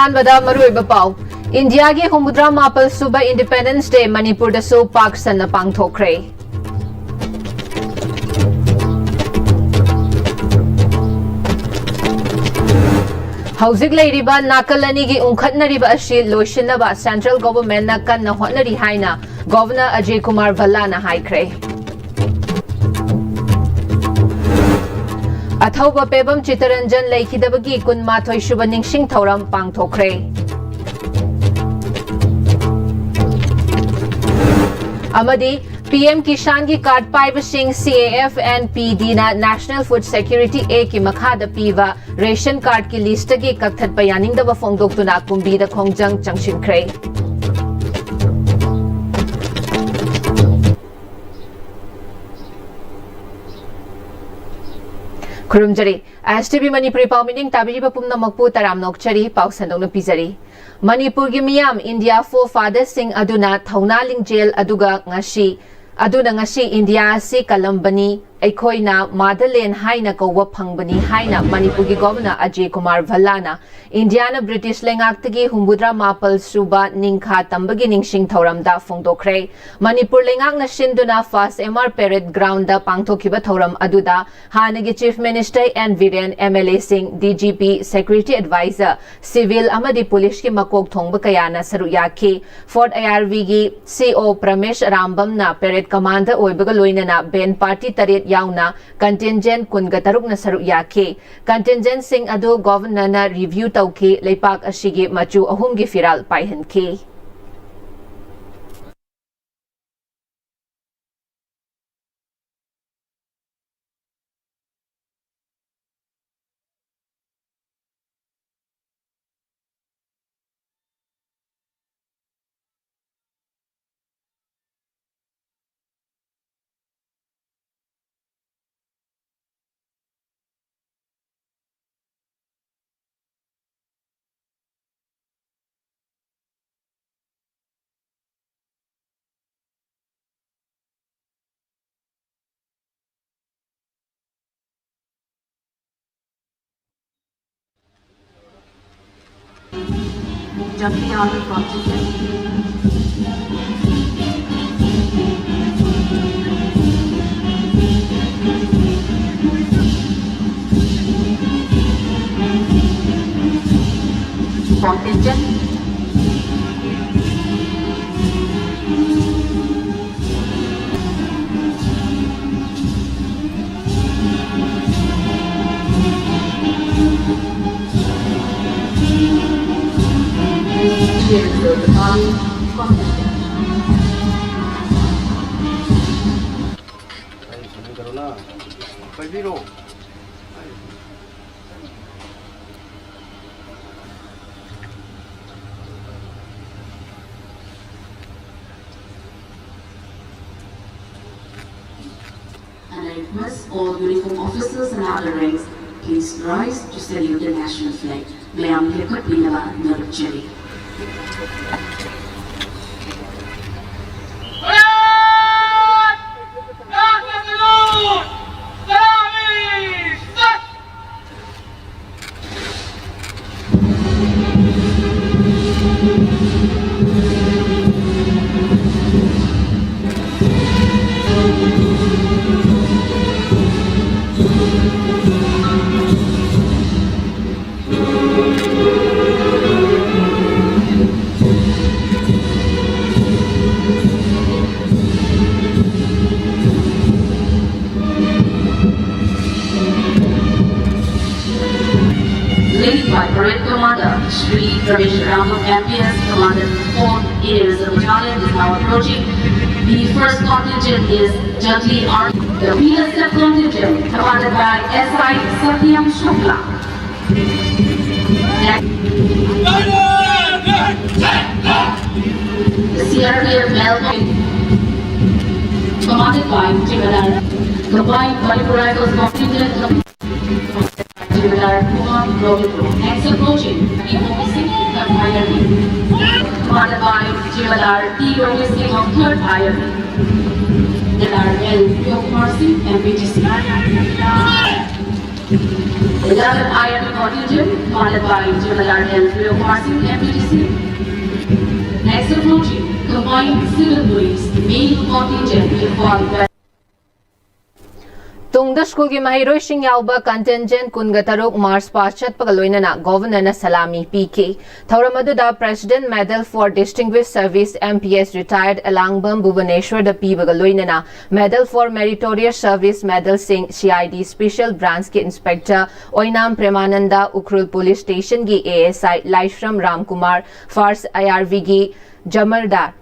अहानबदा मरुइबा पाउ इंडिया की हुमुद्रा मापल सुबह इंडिपेंडेंस डे मणिपुर दसु पाक सन्ना पांगथोखरे हौजिक लेरिबा नाकल अनी की उंखटनरिबा अशी लोइसिनबा सेंट्रल गवर्नमेंट ना कन्ना होटनरी हाइना गवर्नर अजय कुमार भल्ला ना हाइख्रे अथौबा पेबम चितरंजन लेखिदबगी कुनमाथोय सुबह निंगसिंग थौरम पांगथोखरे अमदी पीएम किसान की कार्ड पाइबसिंग CAF and PD ना नेशनल फूड सिक्योरिटी ए की मखाद पीवा रेशन कार्ड की लिस्ट की कथत पयानिंगदबा फोंगदोक्तुना कुंबीदा खोंगजंग चंगसिनख्रे खुरुमजरी Am-Istv Manipuri पाउमिनिंग ताबिरिबा पुमनमकपु तराम नोकचरी पाउसंदोंग पिजरी मणिपुर की मियाम इंडिया फो फादर सिंह अदुना थौना लिंगजेल अदुगा ngasi इंडिया से कलम्बनी अखोइना मादरलैंड हाइना कौवा फंगबनी हाइना मणिपुर की गवर्नर अजय कुमार भल्लाना इंडिया ब्रिटिश लेंगाक्तगी हुमुद्रा मापल सुबा निंखा तंबगी निंगसिंग थौरमदा फोंदोखरे मणिपुर लेंगाकना सिंदुना फर्स्ट MR पेरेड ग्राउंड दा पांगथोखिबा थौरम अदुदा हानगी chief minister N Biren MLA Singh DGP secretary adviser civil अमदी पुलिस की मकोक थोंग कयाना सरु याखी फोर्ट ARV की CO प्रमेश रामबमना पेरेड कमांडर ओइबगा लोइनना बेन पार्टी तरेट याउना कंटिंजेंट कुनगा तरुकना सरु याखी कंटिंजेंट सिंह अदु गवर्नरना रिव्यू तौखी लेपाक असिगी मचु अहुमगी फिराल पाइहनखी Jumping out of contingent. Contingent. And I request all uniform officers and other ranks, please rise to salute the national flag. Mayam Lekut Binaba Narukcheri. By Parade Commander Shri Ramesh Ramam MPS, Commander 4th Air Reserve Battalion is now approaching. The first contingent is gently armed. The PSF contingent, commanded by SI Satyam Shukla. The CRPF Melbourne, commanded by Jimmadar. Combined Manipur Rifles contingent. Next approaching, commanded by Jimmadar T. Rohit Singh of 3rd IRB. Jimmadar L. Yokumar Singh, MPGC. The 11th IRB contingent, commanded by General L. Marcy, MPTC. Next approaching, combined civil police, main contingent informed Tungda school ki mahiroi sing yauba contingent kunga taruk Mars Pachat pagaloina na governor na salami PK. Thauramadu da President Medal for Distinguished Service MPS retired Alangbam Bhubaneswar da P bagaloina na Medal for Meritorious Service Medal Singh CID Special Branch ki Inspector Oinam Premananda Ukrul Police Station ki ASI Laishram Ramkumar Fars IRV ki Jamardar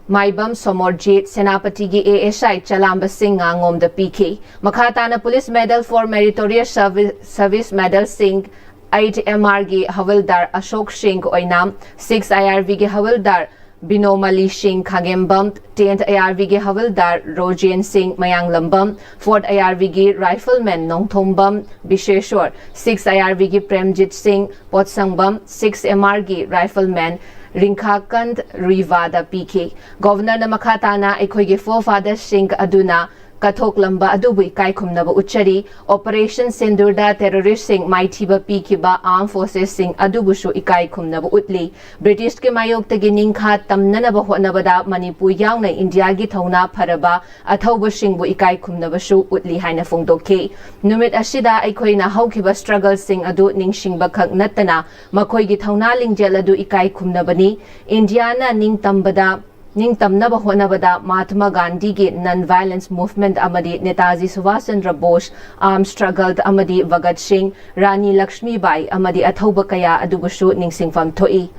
Maibam Somorjit Senapati gi ASI Chalamba Singh Ngom the PK. Makhatana Police Medal for Meritorious Service Medal Singh 8 MR gi Havildar Ashok Singh Oinam 6 IRV gi Havildar Binomali Singh Khagembam 10th IRV gi Havildar Rojen Singh Mayang Lambam 4th IRV gi Rifleman Nongthombam Bisheshwar 6 IRV gi Premjit Singh Potsangbam 6 MR gi Rifleman Ringkhakand Rivada PK. Governor na Makhatana Ekoigi forefather Singh Aduna Kathok Lamba Adubu Kai Kumnaba Uchari Operation Sindurda Terrorist Singh Maithiba Pikiba Armed Forces Singh Adubushu Ikai Kumnaba Utli British ke Mayok Tagi Ningkha Tamnanaba Honabada Manipur Yauna India gi Thona Paraba Athauba Singbu Ikai Kumnabashu Utli Haina Fongdoke Numit Ashida Ekoina Haukiba Struggle Singh Adu Ningsingba Khak Natana Makoi gi Thona Lingjel Adu Ikai Kumnabani Indiana Ning Tambada Ning Tamnaba Honabada Mahatma Gandhi ki Non-Violence Movement Amadi Netaji Subhash Chandra Bose Armed Struggle Amadi Bhagat Singh Rani Lakshmi Bai Amadi Athauba Kaya Adubushu Ningsingfam Thoi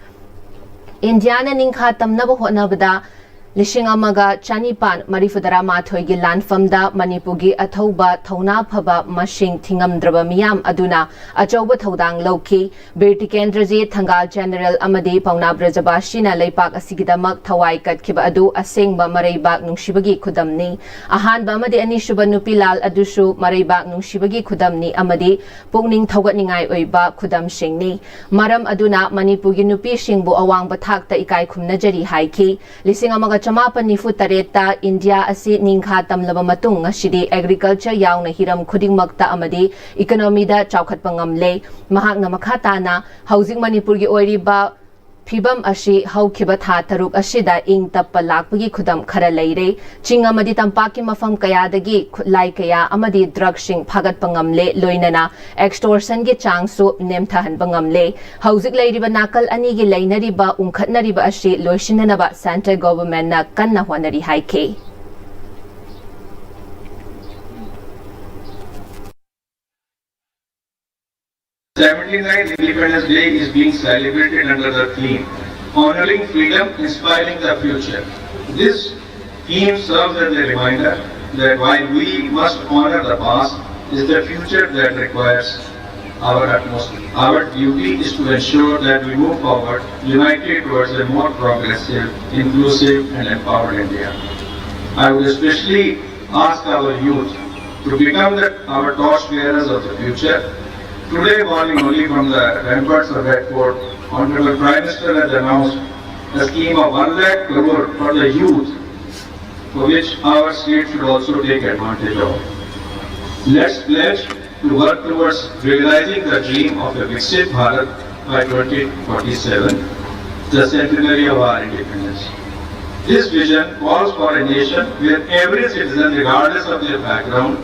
Indiana Ningkha Tamnaba Honabada Lishing Amaga Chanipan Marifudara Mathoi gi Lanfamda Manipugi Athauba Thona Phaba Mashing Thingam Draba Miyam Aduna Achauba Thodang Loki Birti Kendraji Thangal General Amadi Pauna Brajabashina Leipak Asigidamak Thawai Katkiba Adu Asengba Maraibak Nungshibagi Kudamni Ahanba Amadi Anishuba Nupilal Adushu Maraibak Nungshibagi Kudamni Amadi Pungning Thogatningai Oiba Kudam Shingni Maram Aduna Manipugi Nupi Shingbu Awang Bathakta Ikai Kumnajari Haiki Lising Amaga Chamapan Nifu Tareta India Asi Ningkha Tamlaba Matung Ashidi Agriculture Yauna Hiram Kudingmakta Amadi Economy da Chaukat Pangamle Mahak na Makhatana Housing Manipur gi Oiriba Phibam Ashi Haukiba Tha Taruk Ashida Ing Tappa Lakpagi Khudam Khara Leire Ching Amadi Tampaki Mafam Kayadagi Lai Kaya Amadi Drug Shing Phagat Pangamle Loinana Extortion gi Changsu Nemthahan Pangamle Housing Lairiba Nakal Ani gi Lainariba Unkhatnariba Ashi Loishinanaba Central Government na Kanna Hwanari Haike The 79th Independence Day is being celebrated under the theme Honoring Freedom, Inspiring the Future. This theme serves as a reminder that while we must honor the past, is the future that requires our utmost. Our duty is to ensure that we move forward united towards a more progressive, inclusive and empowered India. I would especially ask our youth to become our torchbearers of the future. Today morning, only from the ramparts of Red Fort, Honorable Prime Minister has announced a scheme of 1 lakh crore for the youth, for which our state should also take advantage of. Let's pledge to work towards realizing the dream of a Viksit Bharat by 2047, the centenary of our independence. This vision calls for a nation where every citizen, regardless of their background,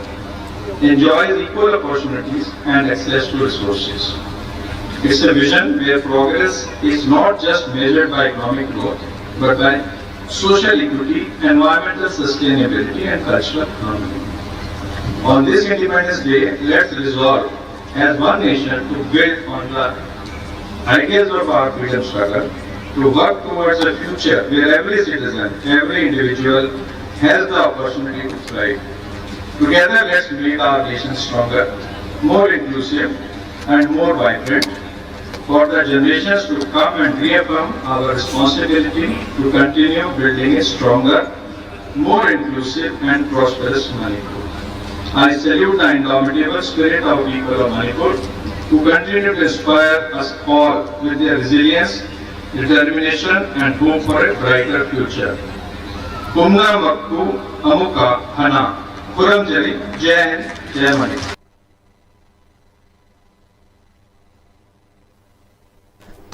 enjoys equal opportunities and access to resources. It's a vision where progress is not just measured by economic growth, but by social equity, environmental sustainability and cultural harmony. On this Independence Day, let's resolve as one nation to build on the ideals of our freedom struggle, to work towards a future where every citizen, every individual has the opportunity to thrive. Together, let's make our nation stronger, more inclusive, and more vibrant for the generations to come, and reaffirm our responsibility to continue building a stronger, more inclusive, and prosperous Manipur. I salute the indomitable spirit of people of Manipur who continue to inspire us all with their resilience, determination, and hope for a brighter future. Kumga Makku Amuka Hana. Jai Hind, Jai Manipur.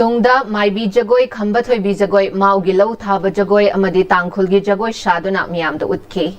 Tungda Maibi Jagoi Khamba Thoibi Jagoi Maugi Lau Thaba Jagoi Amadi Tangkhulgi Jagoi Shaduna Miyamda Utki.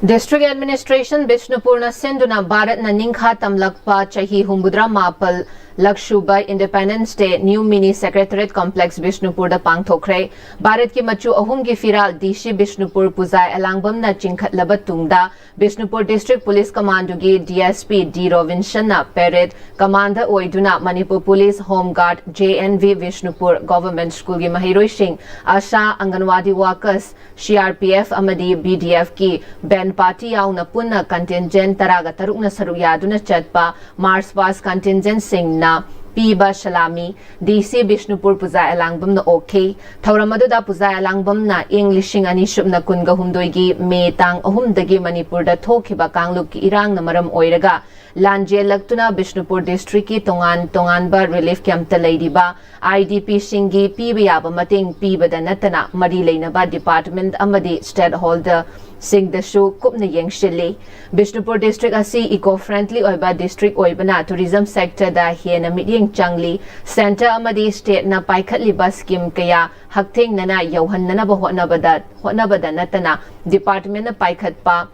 District Administration Bishnupur na Sinduna Bharat na Ningkha Tamlakpa Chahi Humbudra Mapal Lakshuba Independence Day New Mini Secretariat Complex Bishnupur da Pangthokre Bharat ki machu ahum gi firal DC Bishnupur Puzai Alangbam na Chingkhat Labatungda Bishnupur District Police Commando gi DSP D Robinson na Parade Commander Oiduna Manipur Police Home Guard JNV Bishnupur Government School gi Mahiroi Singh Asha Anganwadi Workers CRPF Amadi BDF ki Ben Party yauna punna contingent taraga tarukna saruyaduna chatpa Mars Pass contingent Singh na Piba Shalami DC Bishnupur Puzai Alangbam na okay Thauramadu da Puzai Alangbam na Englishing ani shubna kunga humdoigi me tang ahumdagi Manipur da thokiba kangluk ki irang na maram oiraga Lanje laktuna Bishnupur District ki tongan ba relief camp ta leidiba IDP Shingi piba yaba mating piba da natana mari leinaba department amadi stakeholder Singh Dashu Kupna Yengshili Bishnupur District asi eco-friendly oiba district oibana tourism sector da hiena midyeng changli center amadi state na paikhatliba scheme kaya haktheng nana yauhannana ba hotnabada natana department na paikhatpa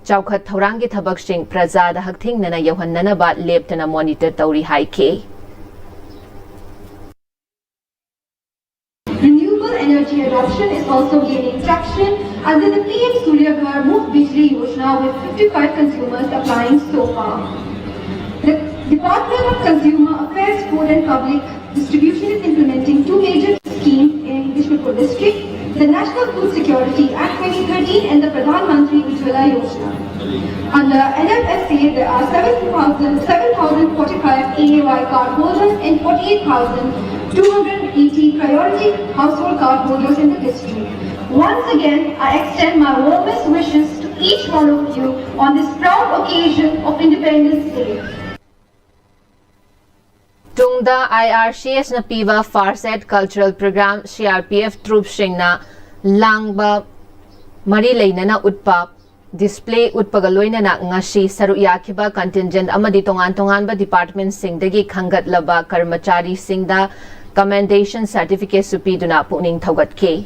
Chaukhat Thaurangi Thabak Singh Praja da haktheng nana yauhannana ba leptana monitor tauri haike Renewable energy adoption is also gaining traction under the PM Surya Ghar Muft Bijli Yojana with 55 consumers applying so far. The Department of Consumer Affairs, Food and Public Distribution is implementing two major schemes in Bishnupur district, the National Food Security Act 2013 and the Pradhan Mantri Ujjwala Yojana. Under NFSA, there are 7,045 AAY card holders and 48,280 priority household card holders in the district. Once again, I extend my warmest wishes to each one of you on this proud occasion of Independence Day. Tungda IRCS na piba Farset Cultural Program CRPF Troop Singh na Langba Mari Lainana Utpa Display Utpagaloina na ngasi Saruyakiba Contingent Amadi Tongan ba Department Singh dagi Khangat Laba Karmachari Singh da Commendation Certificate Supiduna Puning Taugatke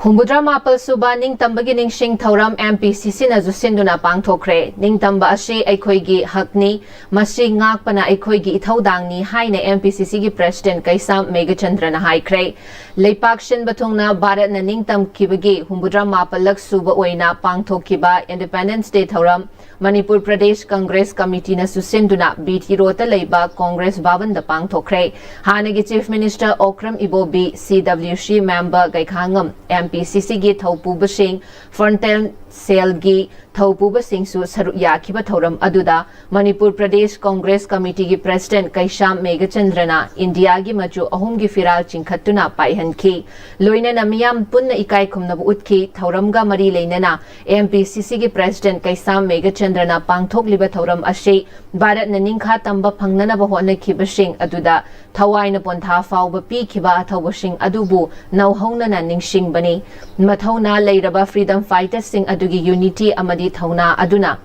Humbudra Mapal Suba Ning Tambagi Ning Shing Thauram MPCC na Jusinduna Pangthokre Ning Tamba Ashi Aikhoigi Hakni Masi Ngakpana Aikhoigi Ithaudangni Haina MPCC gi President Kaisam Megachandra na Haikre Leipak Shin Batungna Bharat na Ning Tam Kibagi Humbudra Mapal Lak Suba Oina Pangthokiba Independence Day Thauram Manipur Pradesh Congress Committee na Susinduna BT Rota Leiba Congress Bhavan da Pangthokre Hanagi Chief Minister Okram Ibobi CWC member Gaikhangam MPCC gi Thaupuba Singh Frontal Cell gi Thaupuba Singh su Saruyakiba Thauram aduda Manipur Pradesh Congress Committee gi President Kaisham Megachandrana India gi machu ahum gi firal chingkhatuna paihanki loina na miyam punna ikai khumna utki Thauramga mari leinana MPCC gi President Kaisham Megachandrana pangthokliba Thauram ashi Bharat na ningkha tamba phangnana ba hona khiba Singh aduda Thawaina pontha fawba pi khiba athawa Singh adubu nauhauna na ningsing bani mathauna leiraba freedom fighters Singh adugi unity amadi thauna aduna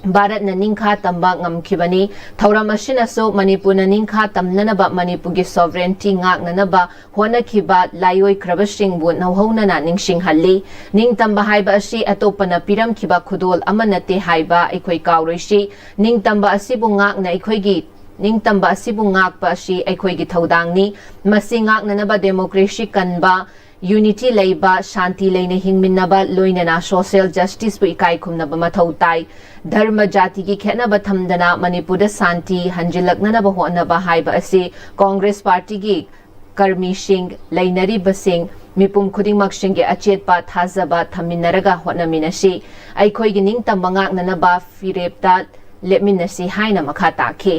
Bharat na ningkha tamba ngamkhibani Thauram asinasu Manipur na ningkha tamnanaba Manipur gi sovereignty ngaknanaba honakhiba layoi kraba Singh bu nauhauna na ningsing halli ning tamba haiba asi atopana piram khiba khudol amanate haiba aikhoi kauroi ning tamba asibu ngakna aikhoigi Ningtamba asibu ngakpa asi aikhoigi thaudangni masi ngaknanaba democracy kanba unity leiba shanti leina hingminnaba loinana social justice bu ikai khumnaba mathau tai dharma jati gi khenaba thamdana Manipurda shanti hanjilaknanaba honaba haiba asi Congress party gi Karmi Singh Lainari Basing Mipum Khudingmak Singh gi achetpa thazaba thaminaraga honaminasi aikhoigi ningtamba ngaknanaba firepta lepminasi haina makha takhe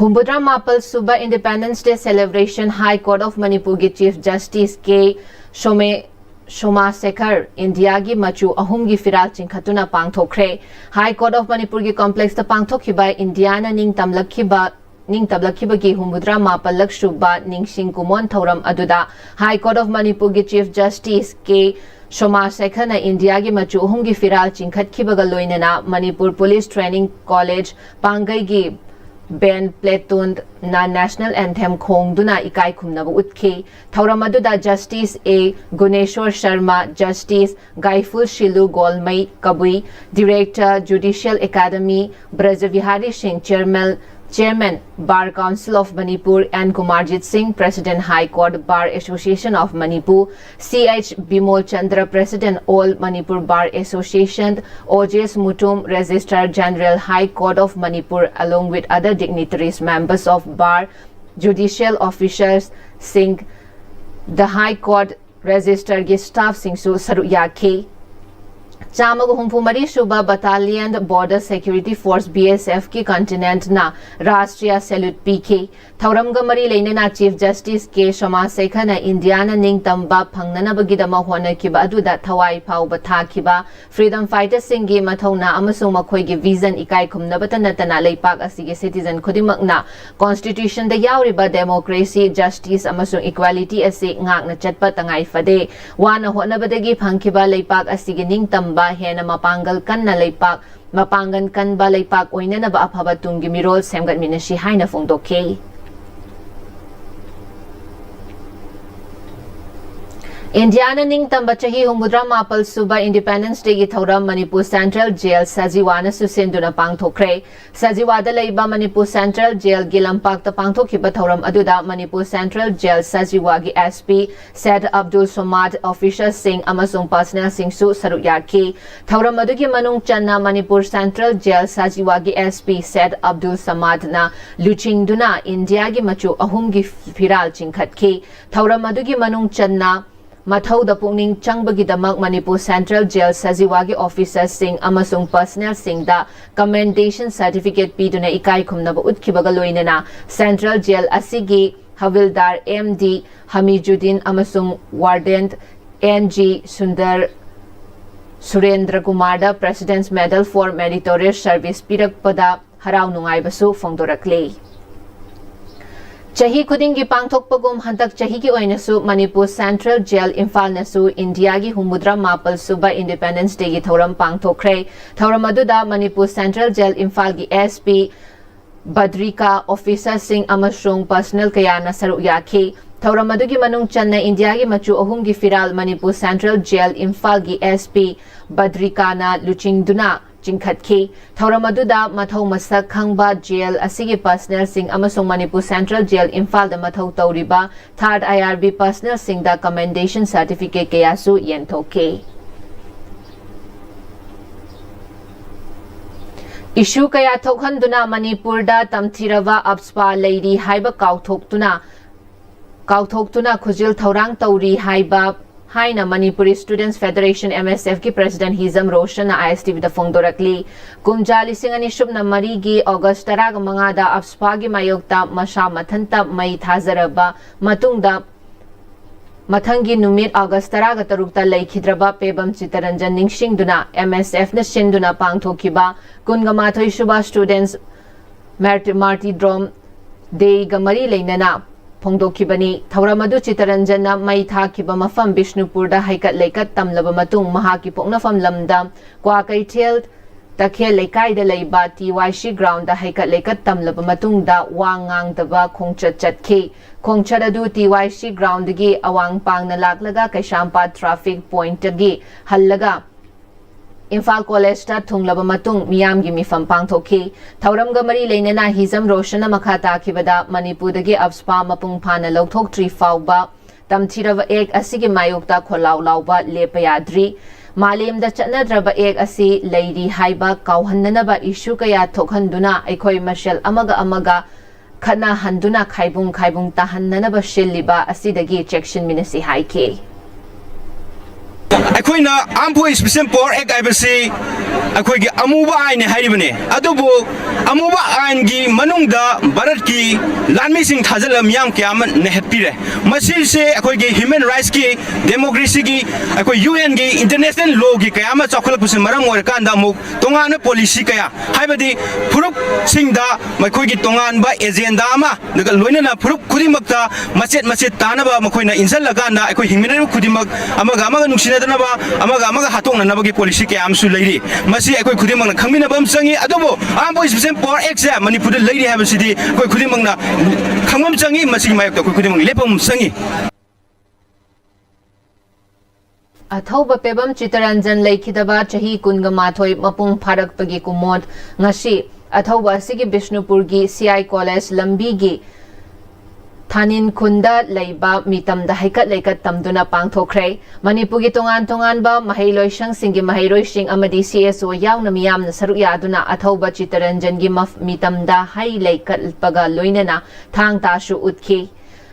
Humbudra Mapal Suba Independence Day Celebration High Court of Manipur Chief Justice K. Shoma Sekhar India gi machu ahum gi firal chingkhatuna pangthokre High Court of Manipur gi complex ta pangthokhiba India na ning tamlakhiba ning tablakhiba gi humudra mapalak shuba ning singkumon thoram aduda High Court of Manipur gi Chief Justice K Shoma Sekhar na India gi machu ahum gi firal chingkhatkiba ga loinana Manipur Police Training College Pangai gi Ben Platoon na National Anthem Khongduna ikai khumnaba utki thoram aduda Justice A Guneshwar Sharma Justice Gaiful Shilu Golmai Kabui Director Judicial Academy Brajavihari Singh Chairman Bar Council of Manipur and Kumarjit Singh President High Court Bar Association of Manipur CH Bimol Chandra President All Manipur Bar Association OJS Mutum Registrar General High Court of Manipur along with other dignitaries members of Bar Judicial Officers Singh the High Court Registrar gi staff Singh su saru yake Chamagu Humpumari Shuba Battalion Border Security Force BSF ki continent na Rashtriya Salute PK Thauram Gamari Lenena Chief Justice K Shoma Sekhar na Indiana Ning Tamba Pangnana Bagidama Hona Kiba Aduda Thawai Pau Batha Kiba Freedom Fighters Singi Mathona Amasung Makhoi gi Vision Ikai Kumnabata Natana Leipak Asigi Citizen Kodimakna Constitution da Yauriba Democracy Justice Amasung Equality Asi Ngak na Chatpa Tangai Fade Wana Honabadagi Pangkiba Leipak Asigi Ning Tamba hena mapangal kan na leipak mapangan kan ba leipak oina na ba aphaba tunggi mirol semgat minashi haina fongdoke Indiana ning tamba chahi humudra mapal suba Independence Day gi thoram Manipur Central Jail Sajiwana susenduna pangthokre Sajiwada leiba Manipur Central Jail gi lampak ta pangthokhiba thoram aduda Manipur Central Jail Sajiwa gi SP Said Abdul Somad Officer Singh amasung Personnel Singh su saru yaki thoram adugi manung channa Manipur Central Jail Sajiwa gi SP Said Abdul Samad na luchingduna India gi machu ahum gi firal chingkhatki thoram adugi manung channa Mathau da pungning changbagi damak Manipur Central Jail Sajiwagi Officer Singh amasung Personnel Singh da commendation certificate piduna ikai khumnaba utkibaga loinana Central Jail asigi Havildar MD Hamijuddin amasung Warden NG Sundar Surendra Kumarda President's Medal for Meritorious Service pirakpada harau nungai basu fongdorakle Chahi Kudingi Pangthokpagum Hantak Chahi ki oinasu Manipur Central Jail Imphal nasu India gi humudra mapal suba Independence Day gi thoram pangthokre thoram aduda Manipur Central Jail Imphal gi SP Badrika Officer Singh amasung Personnel kaya na saru yaki thoram adugi manung channa India gi machu ahum gi firal Manipur Central Jail Imphal gi SP Badrika na luchingduna Chingkhatki thoram aduda mathau masak khangba jail asigi personnel sing amasung Manipur Central Jail Imphal da mathau tauriba third IRB personnel sing da commendation certificate kayasu yenthoke issue kaya thokhanduna Manipur da tamthirava abspa lady haiba kauthokhtuna khujil thaurang tauri haiba Haina Manipuri Students Federation MSF ki President Hizam Roshan na Am-Istv da fongdorakli kumjali singani shubna marigi August taraga mga da abspagi mayokta masha mathanta may thazaraba matungda mathangi numit August taraga tarukta laikhidraba pebam chitaranjan ningsingduna MSF na sinduna pangthokiba kungamathoi shuba Students Martyrdom Day gamari leinana Pongdokibani Thauramadu Chitaranjana Mai Thakiba Mafam Bishnupur da Haikat Laikat Tamlaba Matung Mahaki Poknafam Lamdam Kwa Kaitel Takhel Laikai da Laiba TYC Ground da Haikat Laikat Tamlaba Matung da Wangang Daba Kongchat Chatke Kongchadadu TYC Ground gi Awang Pang na Laklaga Kaishampa Traffic Point gi Hallaga Imphal College ta thunglaba matung miyam gi mifam pangthoki thauram ga mari leinana Hizam Roshan makha takibada Manipur dagi abspa mapung phana lauthok tri fauba tamthirava ek asigi mayokta kholau lauba lepayadri malem da chanadraba ek asi leiri haiba kauhannanaba issue kaya thokhanduna aikhoi marshal amaga khana handuna khaibung tahannanaba shilliba asidagi section minasi haike ꯑꯩꯈꯣꯏꯅ Armed Special Power Act ꯍꯥꯏꯕꯁꯤ ꯑꯩꯈꯣꯏꯒꯤ ꯑꯃꯨꯕ ꯑꯥꯏꯟꯅꯤ ꯍꯥꯏꯔꯤꯕꯅꯤ ꯑꯗꯨꯕꯨ ꯑꯃꯨꯕ ꯑꯥꯏꯟꯒꯤ ꯃꯅꯨꯡꯗ ꯚꯥꯔꯠꯀꯤ ꯂꯥꯟꯃꯤꯁꯤꯡ ꯊꯥꯖꯤꯜꯂꯕ ꯃꯤꯌꯥꯝ ꯀꯌꯥ ꯑꯃ ꯅꯩꯍꯠꯄꯤꯔꯦ ꯃꯁꯤꯁꯦ ꯑꯩꯈꯣꯏꯒꯤ ꯍ꯭ꯌꯨꯃꯦꯟ ꯔꯥꯏꯠꯁꯀꯤ ꯗꯦꯃꯣꯀ꯭ꯔꯦꯁꯤꯒꯤ ꯑꯩꯈꯣꯏ UNꯒꯤ ꯏꯟꯇꯔꯅꯦꯁꯅꯦꯜ ꯂꯣꯒꯤ ꯀꯌꯥ ꯑꯃ ꯆꯥꯎꯈꯠꯂꯛꯄꯁꯤꯅ ꯃꯔꯝ ꯑꯣꯏꯔꯀꯥꯟꯗ ꯑꯃꯨꯛ ꯇꯣꯉꯥꯟꯕ ꯄꯣꯂꯤꯁꯤ ꯀꯌꯥ ꯍꯥꯏꯕꯗꯤ ꯐꯨꯔꯨꯞꯁꯤꯡꯗ ꯃꯈꯣꯏꯒꯤ ꯇꯣꯉꯥꯟꯕ ꯑꯦꯖꯦꯟꯗꯥ ꯑꯃ ꯂꯣꯏꯅꯅ ꯐꯨꯔꯨꯞ ꯈꯨꯗꯤꯡꯃꯛꯇ ꯃꯆꯦꯠ ꯇꯥꯅꯕ ꯃꯈꯣꯏꯅ ꯏꯟꯁꯤꯜꯂꯀꯥꯟꯗ ꯑꯩꯈꯣꯏ ꯍꯤꯡꯃꯤꯟꯅꯔꯤꯕ ꯈꯨꯗꯤꯡꯃꯛ ꯑꯃꯒ ꯅꯨꯡꯁꯤꯅꯗꯅꯕ ꯑꯃꯒ ꯍꯥꯠꯇꯣꯛꯅꯅꯕꯒꯤ ꯄꯣꯂꯤꯁꯤ ꯀꯌꯥ ꯑꯃꯁꯨ ꯂꯩꯔꯤ ꯃꯁꯤ ꯑꯩꯈꯣꯏ ꯈꯨꯗꯤꯡꯃꯛꯅ ꯈꯪꯃꯤꯟꯅꯕ ꯑꯃ ꯆꯪꯉꯤ ꯑꯗꯨꯕꯨ Armed Special Power Act ꯁꯦ ꯃꯅꯤꯄꯨꯔꯗ ꯂꯩꯔꯤ ꯍꯥꯏꯕꯁꯤꯗꯤ ꯑꯩꯈꯣꯏ ꯈꯨꯗꯤꯡꯃꯛꯅ ꯈꯪꯕ ꯑꯃ ꯆꯪꯉꯤ ꯃꯁꯤꯒꯤ ꯃꯥꯌꯣꯛꯇ ꯑꯩꯈꯣꯏ ꯈꯨꯗꯤꯡꯃꯛ ꯂꯦꯞꯄ ꯑꯃ ꯆꯪꯉꯤ ꯑꯊꯧꯕ ꯄꯦꯕꯝ ꯆꯤꯇꯔꯟꯖꯟ ꯂꯩꯈꯤꯗꯕ ꯆꯍꯤ 12 ꯃꯄꯨꯡ ꯐꯥꯔꯛꯄꯒꯤ ꯀꯨꯝꯃꯣꯟ ꯉꯁꯤ ꯑꯊꯧꯕ ꯑꯁꯤꯒꯤ ꯕꯤꯁꯅꯨꯄꯨꯔꯒꯤ CI ꯀꯣꯂꯦꯖ ꯂꯝꯕꯤꯒꯤ ꯊꯥꯅꯤꯟ ꯈꯨꯟꯗ ꯂꯩꯕ ꯃꯤꯇꯝꯗ ꯍꯩꯀꯠ ꯂꯩꯀꯠ ꯇꯝꯗꯨꯅ ꯄꯥꯡꯊꯣꯛꯈ꯭ꯔꯦ ꯃꯅꯤꯄꯨꯔꯒꯤ ꯇꯣꯉꯥꯟꯕ ꯃꯍꯩꯂꯣꯏꯁꯪꯁꯤꯡꯒꯤ ꯃꯍꯩꯔꯣꯏꯁꯤꯡ ꯑꯃꯗꯤ CSO ꯌꯥꯎꯅ ꯃꯤꯌꯥꯝꯅ ꯁꯔꯨꯛ ꯌꯥꯗꯨꯅ ꯑꯊꯧꯕ ꯆꯤꯇꯔꯟꯖꯟꯒꯤ ꯃꯤꯇꯝꯗ ꯍꯩ ꯂꯩꯀꯠꯄꯒ ꯂꯣꯏꯅꯅ ꯊꯥꯡ ꯇꯥꯁꯨ ꯎꯠꯈꯤ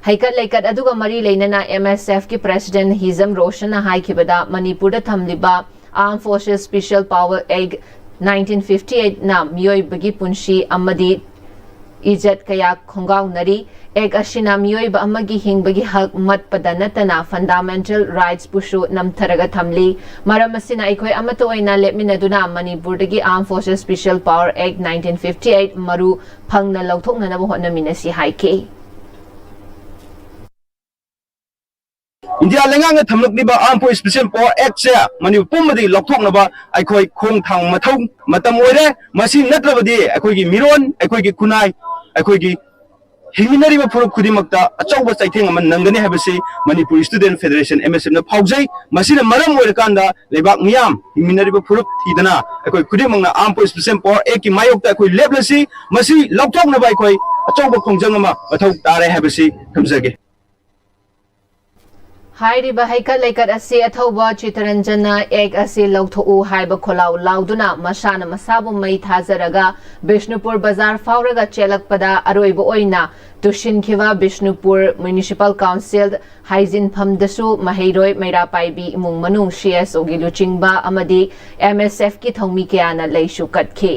ꯍꯩꯀꯠ ꯂꯩꯀꯠ ꯑꯗꯨꯒ ꯃꯔꯤ ꯂꯩꯅꯅ Am-Istv ꯒꯤ ꯄ꯭ꯔꯦꯁꯤꯗꯦꯟꯠ ꯍꯤꯖꯝ ꯔꯣꯁꯟꯅ ꯍꯥꯏꯈꯤꯕꯗ ꯃꯅꯤꯄꯨꯔꯗ ꯊꯝꯂꯤꯕ Armed Forces Special Power Act 1958 ꯅ ꯃꯤꯑꯣꯏꯕꯒꯤ ꯄꯨꯟꯁꯤ ꯑꯃꯗꯤ इज्जत कया खोंगाउनरी एक अशिना मियोइबा अमगी हिंगबगी हक मतपदा नतना फंडामेंटल राइट्स पुशु नमथरगा थमली मरम असिना अखोय अमतो ओइना लेपमिनदुना मणिपुरदगी armed forces special power act 1958 मरु फंगना लौथोकननबो होनमिनसी हाइके India lengang thamlukniba Armed Forces Special Power Act se Manipur pumadi lokthoknaba aikhoi khong thang mathau matam oire masi natrabadi aikhoi gi miron aikhoi gi kunai aikhoi gi hinginari ba phurup khudimakta achauba chaitheng aman nangani habasi Manipur Student Federation MSF na phaujai masina maram oire kanda lebak miyam hinginari ba phurup thidana aikhoi khudimangna Armed Forces Special Power Act ki mayokta aikhoi leplasi masi lokthoknaba aikhoi achauba khongjang ama mathau tare habasi thamjage हाइरिबा हैकत लेकत असे अथौबा चितरंजना एक असे लौथोउ हाइबा खोलाउ लाउदुना मसाना मसाबु मई थाजरगा बिष्णुपुर बाजार फावरगा चेलकपदा अरोइबो ओइना तुशिनखिवा बिष्णुपुर म्युनिसिपल काउंसिल हाइजिन फमदसु महेरोय मैरा पाइबी इमुंग मनुंग CSO गी लुचिंगबा अमदी MSF की थौमी केयाना लेसु कटखे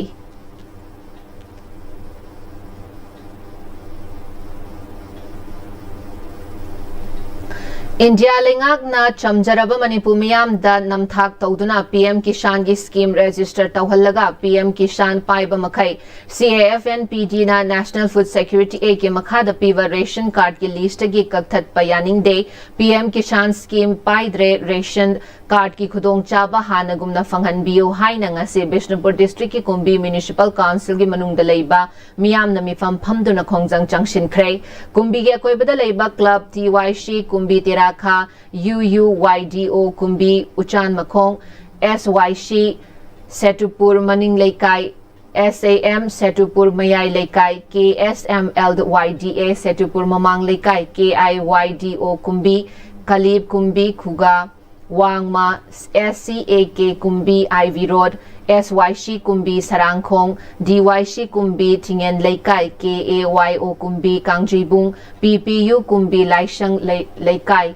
इंडिया लेंगाकना चमजरब मणिपुर मियामदा नमथाक तौदुना PM किसान की स्कीम रजिस्टर तौहल्लगा PM किसान पाइबा मखै CAFNPD ना national food security act मखादा पीवा रेशन कार्ड की लिस्ट की ककथत पयानिंग दे PM किसान स्कीम पाइद्रे रेशन कार्ड की खुदोंग चाबा हानगुमना फंगहनबियो हाइना ngasi बिष्णुपुर डिस्ट्रिक्ट की कुंबी म्युनिसिपल काउंसिल की मनुंगदा लेबा मियामना मिफम फमदुना खोंगजंग चंगसिनख्रे कुंबी के कोइबदा लेबा क्लब TYC कुंबी तेरा UUYDO Kunbi उचान मखोंग SYC सेटुपुर मनिंग लेकाई SAM सेटुपुर मयाई लेकाई KSMLYDA सेटुपुर ममांग लेकाई KIYDO Kunbi कलीब कुंबी खुगा वांगमा SCAK Kumbi IV road SYC Kumbi Sarangkhong DYC Kumbi Thingen Leikai KAYO Kumbi Kangjeebung PPU Kumbi Laishang Leikai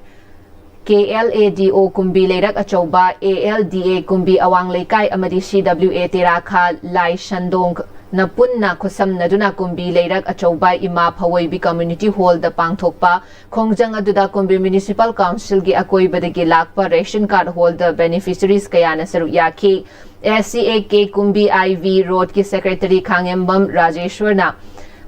KLADO Kumbi Lerak Achouba ALDA Kumbi Awang Leikai अमदी CWA तेराखा लाइशंदोंग नपुन्ना खुसमनदुना कुंबी लेरक अचौबा इमा फवैबी कम्युनिटी हॉल द पांगथोकपा खोंगजंग अदुदा कुंबी म्युनिसिपल काउंसिल की अकोइबदगी लाकपा रेशन कार्ड होल्डर बेनिफिशियरीज कयाना सरुक याखी SCAK कुंबी IV रोड की सेक्रेटरी खांगेम्बम राजेश्वरना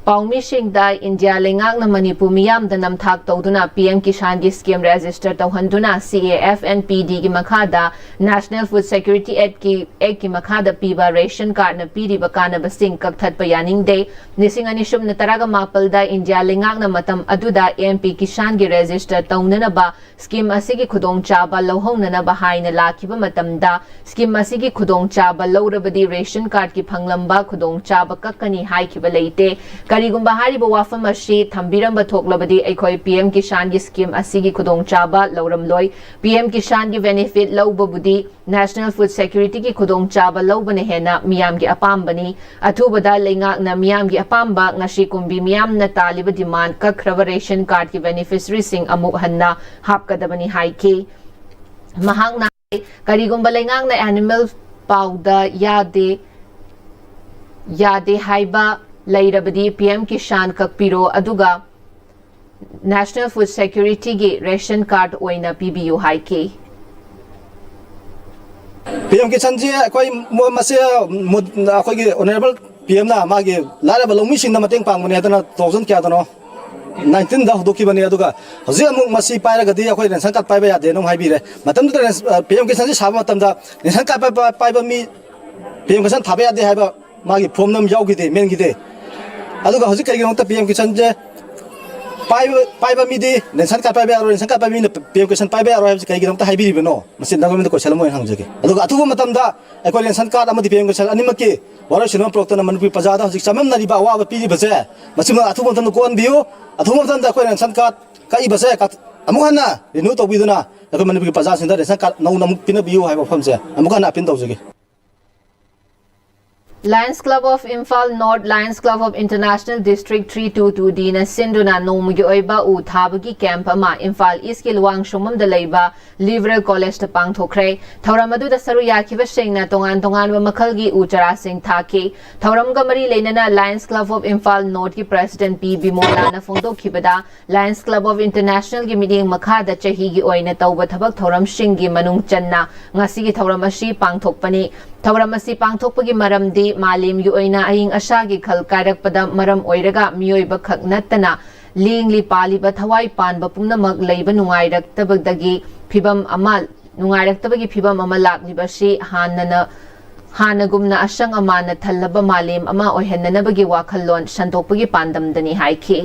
पाउमी सिंगदा इंडिया लेंगांगना मणिपुर मियामदा नमथाक तौदुना PM किसान की स्कीम रजिस्टर तौहंदुना CAFNPD की मखादा नेशनल फूड सिक्योरिटी एक्ट की मखादा पीबा रेशन कार्ड न पीरिबा कानबसिंग ककथत पयानिंग दे निसिंग अनिशुम न तरागा मापलदा इंडिया लेंगांगना मतम अदुदा MP किसान की रजिस्टर तौननबा स्कीम असिगी खुदोंग चाबा लौहौननबा हाइना लाखिबा मतमदा स्कीम असिगी खुदोंग चाबा लौरबदी रेशन कार्ड की फंगलंबा खुदोंग चाबा कक्कनी हाइखिबा लेते करीगुंबा हारिबा वाफम अशी थंबिरंबा थोकलबदी अखोय PM किसान की स्कीम असिगी खुदोंग चाबा लौरमलोय PM किसान की बेनिफिट लौबबुदी नेशनल फूड सिक्योरिटी की खुदोंग चाबा लौबने हेना मियाम की अपाम्बनी अथुबदा लेंगाकना मियाम की अपाम्बा ngasi कुंबी मियामना तालिबा डिमांड कखरबा रेशन कार्ड की बेनिफिशियरी सिंग अमुक हन्ना हापकदबनी हाइकी महांगना Karigumba lengang na animal pauda yade haiba lairabadi PM Kishan kakpiro aduga National Food Security ge ration card oina PBU haike. PM Kishan ji koi mase koi ge honorable PM na magi lara balongi sing na mateng pangmani adana 1000 kya dano 19 da doki bani aduga hoji amuk masi paira gadi koi ration card paiba ya de no hai bi re matam da PM Kishan ji saba matam da ration card paiba mi PM Kishan thabe ya de haiba magi form nam yau gi de men gi de aduga hoji kai ge nota PM Kishan je paiba mi de ration card paiba aro ration card paiba mi PM Kishan paiba aro kai ge nota hai bi no masin da ko salam mo hang jage aduga atu matam da koi ration card amadi PM Kishan ani makki wara shino prokta na Manipuri pajada hoji samam na riba wa pi base masim atu matam ko an biu atu matam da koi ration card kai base ka amuhana renew to biduna ko Manipuri pajada sin da ration card nau nam pin biu hai ba famse amuhana pin to jage. Lions Club of Imphal North, Lions Club of International District 322D na sinduna nomugi oiba u thabagi camp ama Imphal East ki luang shomam da leiba Liberal College ta pangthokre thauram adu da saru yakhiba singna tongan ba makhalgi u chara sing thaki thauram ga mari leinana Lions Club of Imphal North ki President P Bimola na phongdo khibada Lions Club of International gi meeting makha da chahi gi oina tawba thabak thauram sing gi manung channa ngasi gi thauram ashi pangthokpani thauram asi pangthokpagi maramdi malim yu oina aing asagi khal kairak pada maram oiraga mioi ba khak natana lingli pali ba thawai pan ba pumnamak leiba nungai rak tabagdagi phibam amal nungai rak tabagi phibam amal lakli ba shi hanagumna asang amana thallaba malim ama oihanna bagi wakhallon santokpagi pandam dani haiki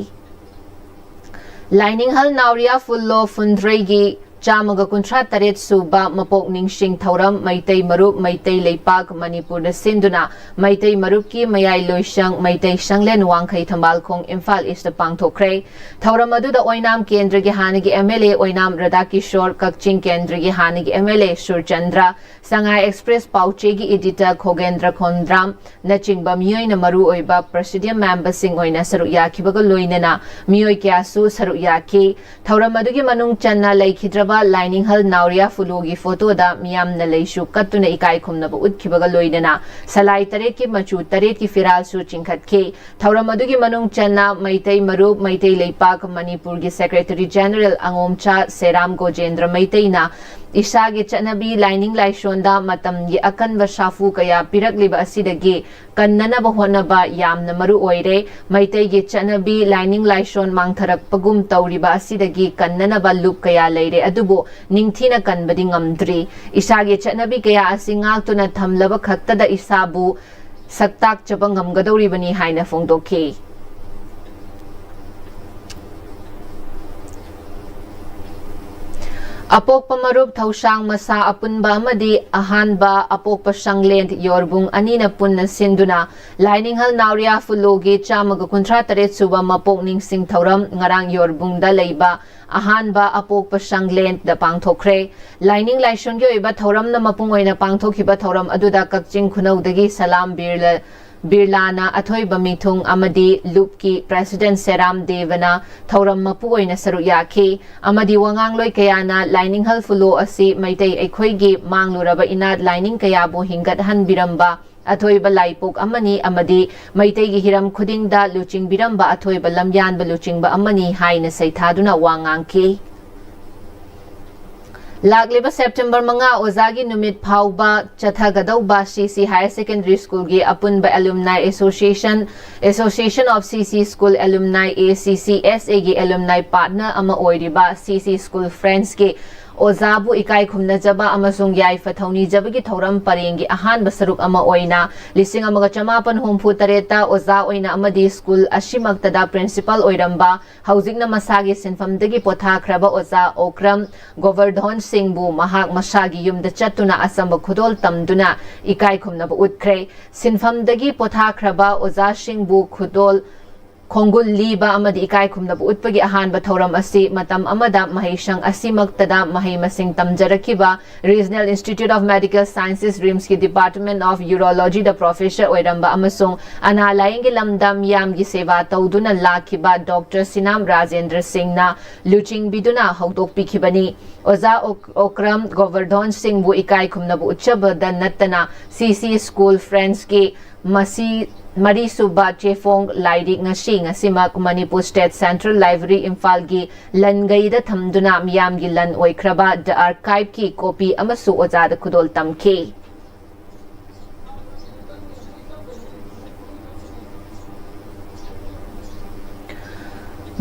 Lining Hall Nauria Fullo Fundregi Chamaga Kuntra Taret Suba Mapok Ningsing Thauram Maitei Marup Maitei Leipak Manipur Sinduna Maitei Marup ki Mayai Loishang Maitei Shanglen Wangkai Thambal Kong Imphal East Pangthokre Thauram adu da Oinam Kendra gi Hanagi MLA Oinam Radakishore Kakching Kendra gi Hanagi MLA Surchandra Sangai Express Pauche gi Editor Khogendra Khondram Nachingba Miyoi na Maru Oiba Presidium Member Sing Oina Saru Yakibaga Loinana Miyoi Kyasu Saru Yaki Thauram adu gi Manung Channa Laikhidra Lining Hall Nauria Fulugi photo da miyam na leishu katuna ikai khumna ba utkibaga loidana salai taret ki machu taret ki firal su chingkhat ke thauram adugi manung channa Maitei Marup Maitei Leipak Manipur gi Secretary General Angomcha Seram Gojendra Maitei na Isagi chanabi lining laishonda matam gi akan ba shafu kaya pirakliba asidagi kannana ba hona ba yamna maru oire Maitei gi chanabi lining laishon mangtharak pagum tawriba asidagi kannana ba lup kaya leire adubo ningthina kanbadi ngamdri isagi chanabi kaya asingak tuna thamlaba khakta da isabu saktak chaba ngamgadori bani haina phongdokhe Apokpa Marup Thausang Masa Apunba Amadi Ahanba Apokpa Sanglent Yorbung Anina Punna Sinduna Lining Hall Nauria Fulogi Chamaga Kuntra Taret Suba Mapok Ningsing Thauram Ngarang Yorbung da Leiba Ahanba Apokpa Sanglent da Pangthokre Lining Laishon Gyo Iba Thauram na Mapung Oina Pangthokhiba Thauram Aduda Kakching Khunaudagi Salam Birlana Athoi Bamithung Amadi Lupki President Seram Devana Thauram Mapu Oina Saru Yaki Amadi Wangang Loi Kayana Lining Hall Fulo Asi Maitei Ekhoigi Mangluraba Inat Lining Kayabu Hingat Han Biramba Athoi Balaipuk Amani Amadi Maitei gi Hiram Khuding da Luching Biramba Athoi Balamyan Baluching Ba Amani Haina Saithaduna Wangang Ki Lagliba September Manga Ozagi Numit Pauba Chathagadauba CC Higher Secondary School gi Apunba Alumni Association of CC School Alumni ACC SA gi Alumni Partner Ama Oiriba CC School Friends gi Ozabu Ikai Khumna Jaba Amasung Yai Fathauni Jabagi Thauram Parengi Ahan Basaruk Ama Oina Lising Amaga Chamapan Hompu Tareta Oza Oina Amadi School Ashimaktada Principal Oiramba Housing na Masagi Sinfamdagi Potha Kraba Oza Okram Govardhan Singbu Mahak Masagi Yum the Chatuna Asamba Khudol Tamduna Ikai Khumna Utkre Sinfamdagi Potha Kraba Oza Singbu khonggul liba amadi ikai khumnabu utpagi ahanba thoram asi matam amada mahaishang asimaktada mahai masing tamjarakiba Regional Institute of Medical Sciences RIMS ki Department of Urology da professor oiramba amasung analaying gi lamda miyam gi seva tawduna lakiba Dr. Sinam Rajendra Singh na luching biduna hawdok pikhibani Oza Okram Govardhan Singh bu ikai khumnabu utchabada natana CC School Friends ki masi Mari Suba Chefong Laidi ngasi ngasimak Manipur State Central Library Imphal gi langai da thamduna miyam gi lan oikraba the archive ki copy amasu oza da khudol tamki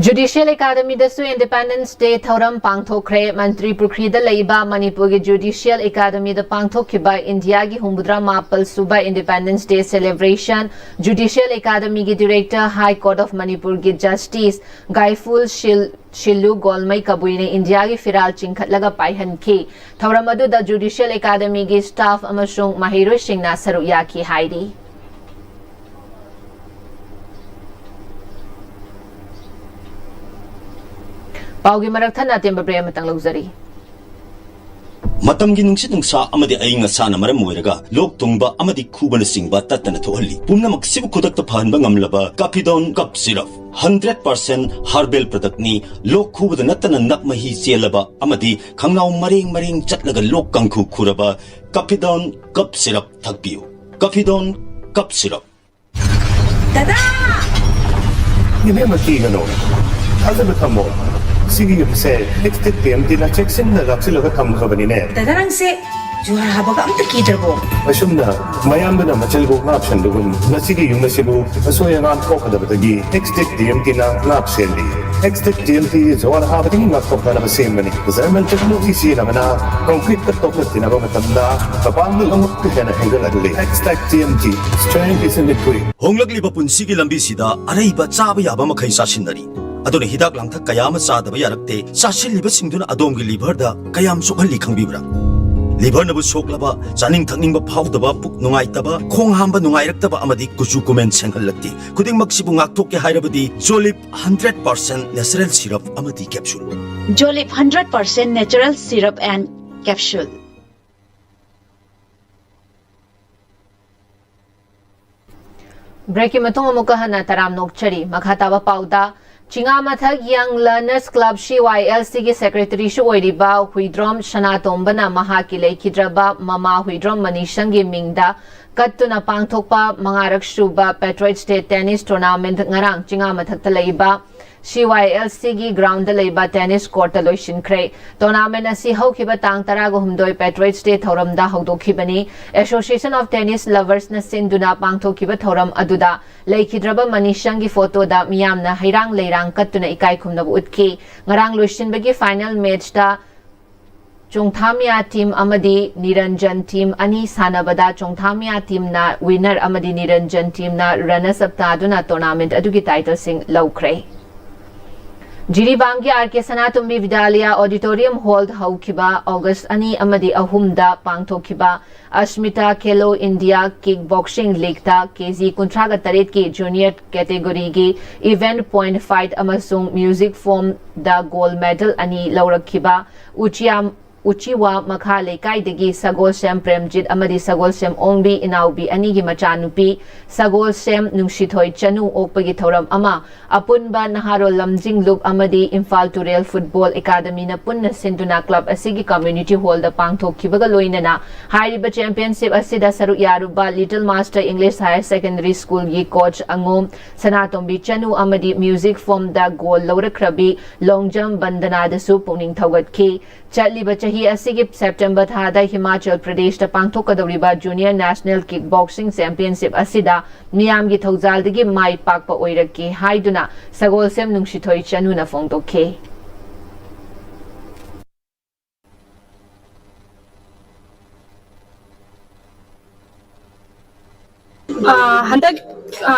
Judicial Academy dasu Independence Day thoram pangthokre Mantri Pukri da leiba Manipur gi Judicial Academy da pangthokhiba India gi humbudra mapal suba Independence Day celebration Judicial Academy gi Director High Court of Manipur gi Justice Gaiful Shillu Golmai Kabuine India gi firal chingkhatlaga paihan ki thoram adu da Judicial Academy gi staff amasung mahiroi singna saru yaki haidi Paugi Marathana Timber Brematang Luxury. Matamgi nungsit nungsa amadi aying asana maram moiraga lok tungba amadi kubana singba tatana thohalli pumna maksibu kodakta phanba ngamlaba Kapidon Cup Syrup 100% herbal product ni lok kubada natana nakmahi selaba amadi khangnau maring chatlaga lok kangkhu khuraba Kapidon Cup Syrup thakpiu Kapidon Cup Syrup Dada Ibe matigano Azab tamo Sige se next time dina check sin na rapsilo ka tham khabani ne Dada nang se juhar habaga amta kiderbo asumna mayam na machal go na option dugum nasigi yung nasibu asoya na ko kada batagi next time dina na option next time di jawar habati na ko kada same mani zaman technology si na na concrete ka tok na dina ba matamda kapang ni ang ka na hangal adli next time strength is in the tree honglagli ba punsigi lambi sida araiba chaba yaba makhai sasinari adone hidak langthak kayam sadaba yarakte sasilliba singduna adongi liver da kayam sokhalli khangbibra liver nabu soklaba chaning thakning ba phawdaba puk nungai taba khong hamba nungai raktaba amadi kuchu comment senghallakti kuding maksibu ngakthok ke hairabadi Jolip 100% natural syrup amadi capsule Jolip 100% natural syrup and capsule Breaking matong amukahana taram nokchari makhataba pauda Chingamathak Young Learners Club CYLC ki secretary shu oiriba Huidrom Shanatombana mahaki leikidraba mama Huidrom Manishangi mingda kattuna pangthokpa mangarak shuba Patriot State Tennis Tournament ngarang Chingamathak talaiba CYLC gi ground leiba tennis court loishin kre tournament asi haukiba tang tarago humdoi Patriot State thoram da haudokhibani Association of Tennis Lovers na sinduna pangthokiba thoram aduda leikidraba manishangi photo da miyamna hairang leirang kattuna ikai khumnabu utki ngarang loishin bagi final match da Chongthamya team amadi Niranjan team ani sanabada Chongthamya team na winner amadi Niranjan team na runners up taduna tournament adugi title sing lawkre Jiribangi RK Sanatumbi Vidalia Auditorium Hall Haukiba August Ani Amadi Ahumda Pangtokiba Ashmita Kelo India Kickboxing League ta KZ Kuntraga Taret ki junior category ki event point fight amasung music form the gold medal Ani Laurakiba Uchiwa Makha Lekai degi Sagol Sem Premjit Amadi Sagol Sem Ongbi Inaubi Anigi Machanupi Sagol Sem Nungshithoi Chanu Okpagi Thoram Ama Apunba Naharo Lamjing Loop Amadi Imphal Turel Football Academy na Punna Sinduna Club Asigi Community Hall da Pangthok Kibaga Loinana Hairiba Championship Asida Saru Yaruba Little Master English Higher Secondary School gi coach Angom Sanatombi Chanu Amadi music form da goal Laura Krabi long jump bandana da su Puning Thogat ki Chatliba Chahi Asigi September thada Himachal Pradesh da Pangthokadoriba Junior National Kickboxing Championship Asida Miyam gi Thawjal dagi mai pakpa oiraki haiduna Sagol Sem Nungshithoi Chanu na Fongtokhe Handak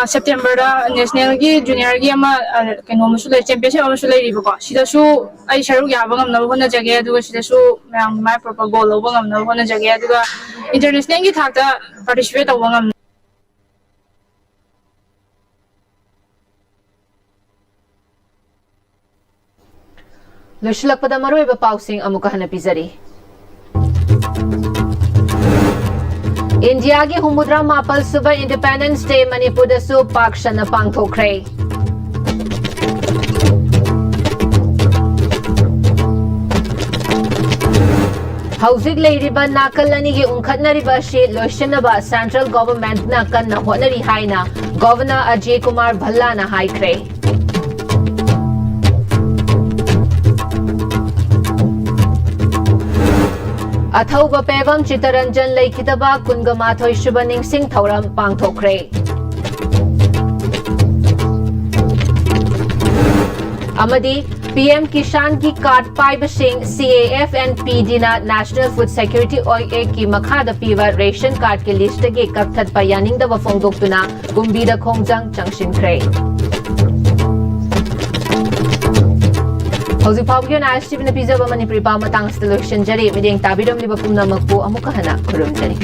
September da national gi junior gi ama keno musul championship ama sulai riba ko sida su ai sharu ya bangam na hona jage adu sida su mang mai proper goal bangam na hona jage adu international gi thakta participate bangam ꯂꯣꯏꯁꯤꯜꯂꯛꯄꯗ ꯃꯔꯨꯑꯣꯏꯕ ꯄꯥꯎꯁꯤꯡ ꯑꯃꯨꯛꯀ ꯍꯟꯅ ꯄꯤꯖꯔꯤ ꯏꯟꯗꯤꯌꯥꯒꯤ 64 ꯁꯨꯕ independence ꯗꯦ ꯃꯅꯤꯄꯨꯔꯗꯁꯨ ꯄꯥꯛ ꯁꯟꯅ ꯄꯥꯡꯊꯣꯛꯈ꯭ꯔꯦ ꯍꯧꯖꯤꯛ ꯂꯩꯔꯤꯕ ꯅꯥꯀꯜ ꯑꯅꯤꯒꯤ ꯎꯪꯈꯠꯅꯔꯤꯕ ꯑꯁꯤ ꯂꯣꯏꯁꯤꯟꯅꯕ ꯁꯦꯟꯇ꯭ꯔꯦꯜ ꯒꯣꯚꯔꯟꯃꯦꯟꯠꯅ ꯀꯟꯅ ꯍꯣꯠꯅꯔꯤ ꯍꯥꯏꯅ ꯒꯚꯔꯅꯔ ꯑꯖय ꯀꯨꯃꯥꯔ ꯚꯜꯂꯥꯅ ꯍꯥꯏꯈ꯭ꯔꯦ ꯑꯊꯧꯕ ꯄꯦꯕꯝ ꯆꯤꯇꯔꯟꯖꯟ ꯂꯩꯈꯤꯗꯕ 28 ꯁꯨꯕ ꯅꯤꯡꯁꯤꯡ ꯊꯧꯔꯝ ꯄꯥꯡꯊꯣꯛꯈ꯭ꯔꯦ ꯑꯃꯗꯤ PM Kisan ki card paibasing CAF and PD na National Food Security Act ki makhada piwa ration card ki list gi kakthat pa yaning da wafongdoktuna gumbida khongjang changsinkhre Hauzi Pawgyon Am-Istv na pizza ba Manipuri pa matang solution jari mideng tabiram liba pumna magpo amukahana kurum jari